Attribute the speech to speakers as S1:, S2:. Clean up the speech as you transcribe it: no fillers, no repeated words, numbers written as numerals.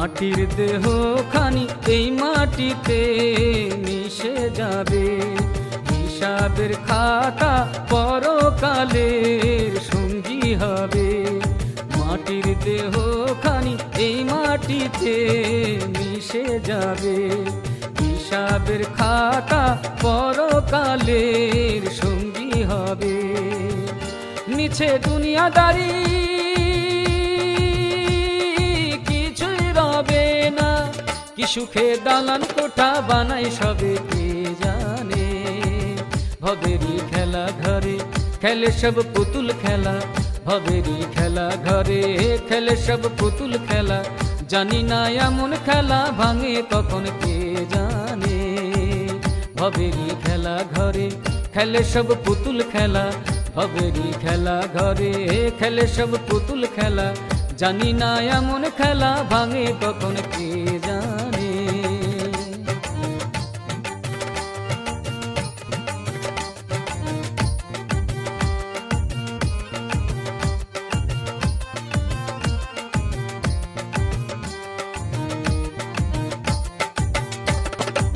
S1: মাটির দেহ খানি এই মাটিতে মিশে যাবে, হিসাবের খাতা পরকালের সঙ্গী হবে। মাটির দেহ খানি এই মাটিতে মিশে যাবে, হিসাবের খাতা পরকালের সঙ্গী হবে। মিছে দুনিয়াদারি কিছুই রবে না, কি সুখে দালান কোঠা বানাই সবে কে জানে। ভবেরই খেলা ঘরে খেলে সব পুতুল খেলা, ভবেরই খেলা ঘরে খেলে সব পুতুল খেলা। জানি না এমন খেলা ভাঙে কখন কে জানে। ভবেরই খেলা ঘরে খেলে সব পুতুল খেলা, ভবেরই খেলা ঘরে খেলে সব পুতুল খেলা। জানি না এমন খেলা ভাঙে কখন কে জানে।